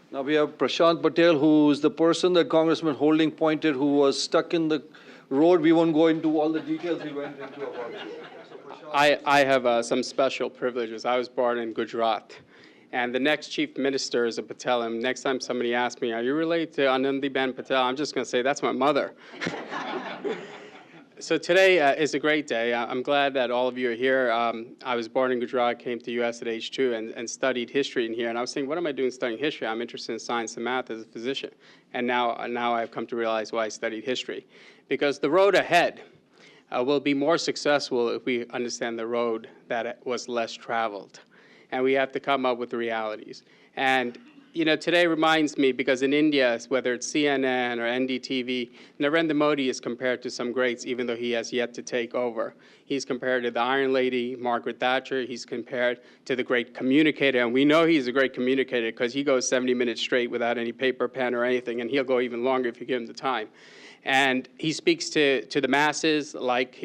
Now we have Prashant Patel, who is the person that Congressman Holding pointed, who was stuck in the road. We won't go into all the details he went into about you. I have some special privileges. I was born in Gujarat, and the next chief minister is a Patel. And next time somebody asks me, are you related to Anandiben Patel? I'm just going to say, that's my mother. So today is a great day. I'm glad that all of you are here. I was born in Gujarat, came to U.S. at age 2, and studied history in here. And I was thinking, what am I doing studying history? I'm interested in science and math as a physician. And now I've come to realize why I studied history. Because the road ahead will be more successful if we understand the road that was less traveled. And we have to come up with the realities. And you know, today reminds me, because in India, whether it's CNN or NDTV, Narendra Modi is compared to some greats, even though he has yet to take over. He's compared to the Iron Lady, Margaret Thatcher. He's compared to the great communicator. And we know he's a great communicator because he goes 70 minutes straight without any paper, pen, or anything. And he'll go even longer if you give him the time. And he speaks to the masses like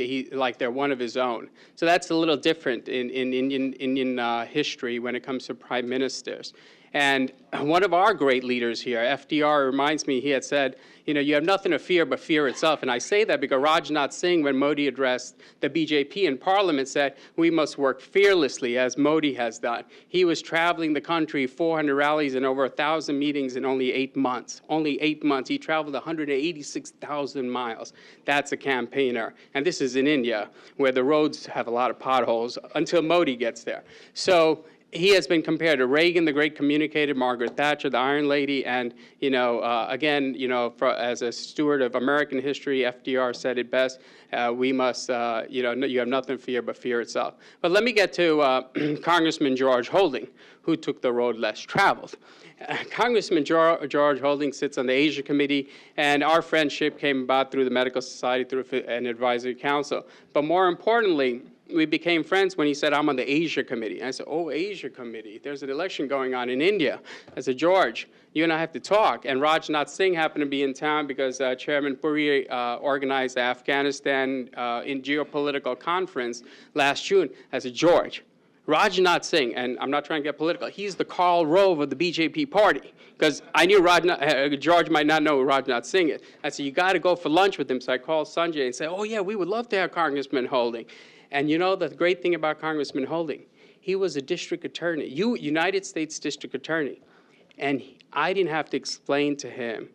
they're one of his own. So that's a little different in Indian history when it comes to prime ministers. And one of our great leaders here, FDR, reminds me, he had said, you know, you have nothing to fear but fear itself. And I say that because Rajnath Singh, when Modi addressed the BJP in Parliament, said, we must work fearlessly, as Modi has done. He was traveling the country, 400 rallies and over 1,000 meetings in only 8 months. Only 8 months. He traveled 186,000 miles. That's a campaigner. And this is in India, where the roads have a lot of potholes until Modi gets there. So he has been compared to Reagan, the great communicator, Margaret Thatcher, the Iron Lady, and, you know, again, you know, as a steward of American history, FDR said it best, we must, you know, you have nothing to fear but fear itself. But let me get to Congressman George Holding, who took the road less traveled. Congressman George Holding sits on the Asia Committee, and our friendship came about through the Medical Society, through an advisory council. But more importantly, we became friends when he said, I'm on the Asia Committee. And I said, oh, Asia Committee. There's an election going on in India. I said, George, you and I have to talk. And Rajnath Singh happened to be in town because Chairman Puri organized the Afghanistan in geopolitical conference last June. I said, George, Rajnath Singh, and I'm not trying to get political, he's the Karl Rove of the BJP party. Because I knew George might not know who Rajnath Singh is. I said, you got to go for lunch with him. So I called Sanjay and said, oh, yeah, we would love to have Congressman Holding. And you know the great thing about Congressman Holding, he was a district attorney, United States district attorney. And I didn't have to explain to him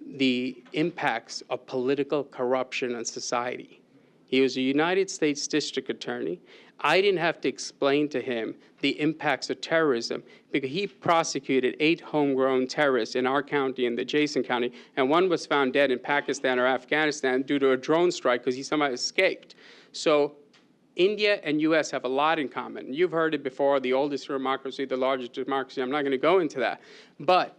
the impacts of political corruption on society. He was a United States district attorney. I didn't have to explain to him the impacts of terrorism because he prosecuted 8 homegrown terrorists in our county and the adjacent county, and one was found dead in Pakistan or Afghanistan due to a drone strike because he somehow escaped. So India and U.S. have a lot in common. You've heard it before, the oldest democracy, the largest democracy. I'm not going to go into that. But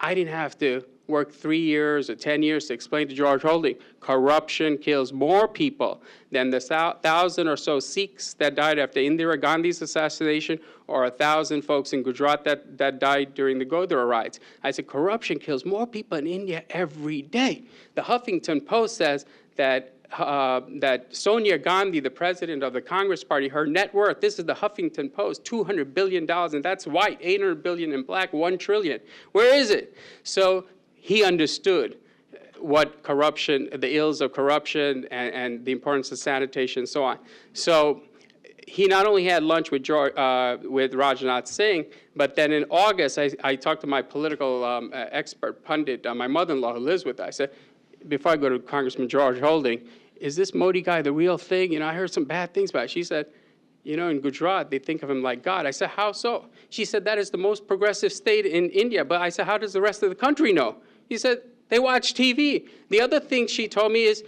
I didn't have to work 3 years or 10 years to explain to George Holding, corruption kills more people than the 1,000 or so Sikhs that died after Indira Gandhi's assassination or 1,000 folks in Gujarat that died during the Godhra riots. I said, corruption kills more people in India every day. The Huffington Post says that Sonia Gandhi, the president of the Congress Party, her net worth, this is the Huffington Post, $200 billion, and that's white, $800 billion in black, $1 trillion. Where is it? So he understood what corruption, the ills of corruption and the importance of sanitation and so on. So he not only had lunch with Rajnath Singh, but then in August, I talked to my political expert, pundit, my mother-in-law who lives with us. I said, before I go to Congressman George Holding, is this Modi guy the real thing? You know, I heard some bad things about it. She said, you know, in Gujarat, they think of him like God. I said, how so? She said, that is the most progressive state in India. But I said, how does the rest of the country know? He said, they watch TV. The other thing she told me is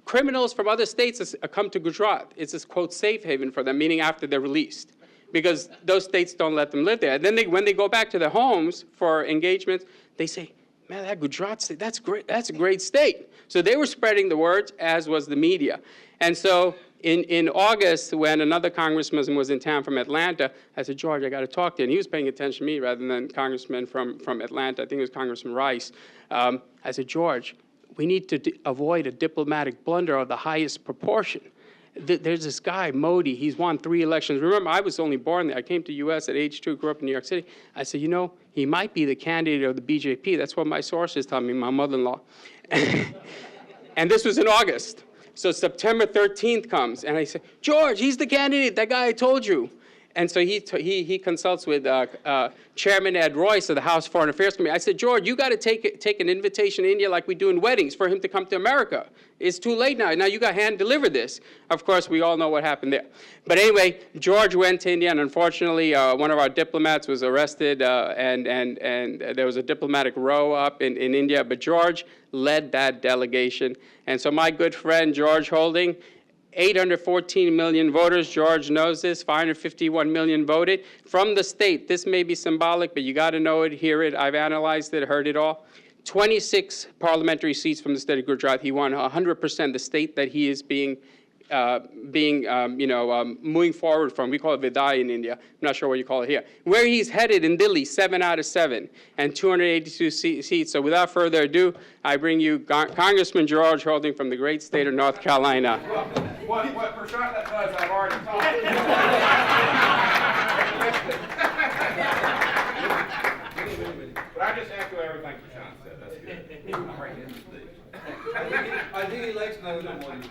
criminals from other states come to Gujarat. It's this, quote, safe haven for them, meaning after they're released, because those states don't let them live there. And then when they go back to their homes for engagements, they say, man, that Gujarat state, that's great. That's a great state. So they were spreading the words, as was the media. And so in August, when another congressman was in town from Atlanta, I said, George, I got to talk to you. And he was paying attention to me rather than congressman from Atlanta. I think it was Congressman Rice. I said, George, we need to avoid a diplomatic blunder of the highest proportion. there's this guy, Modi, he's won 3 elections. Remember, I was only born there. I came to U.S. at age 2, grew up in New York City. I said, you know, he might be the candidate of the BJP. That's what my sources tell me, my mother-in-law. And this was in August. So September 13th comes, and I say, George, he's the candidate, that guy I told you. And so he consults with Chairman Ed Royce of the House Foreign Affairs Committee. I said, George, you got to take an invitation to India like we do in weddings for him to come to America. It's too late now. Now you got to hand deliver this. Of course, we all know what happened there. But anyway, George went to India, and unfortunately, one of our diplomats was arrested, and there was a diplomatic row up in India. But George led that delegation. And so my good friend, George Holding, 814 million voters, George knows this, 551 million voted. From the state, this may be symbolic, but you got to know it, hear it. I've analyzed it, heard it all. 26 parliamentary seats from the state of Gujarat. He won 100% the state that he is moving forward from. We call it Vidai in India. I'm not sure what you call it here. Where he's headed in Delhi, 7 out of 7, and 282 seats. So without further ado, I bring you Congressman George Holding from the great state of North Carolina. What Prashant does, I've already taught. But I just echo everything Prashant said. That's good. I'm right in the stage. I think he likes Narendra Modi.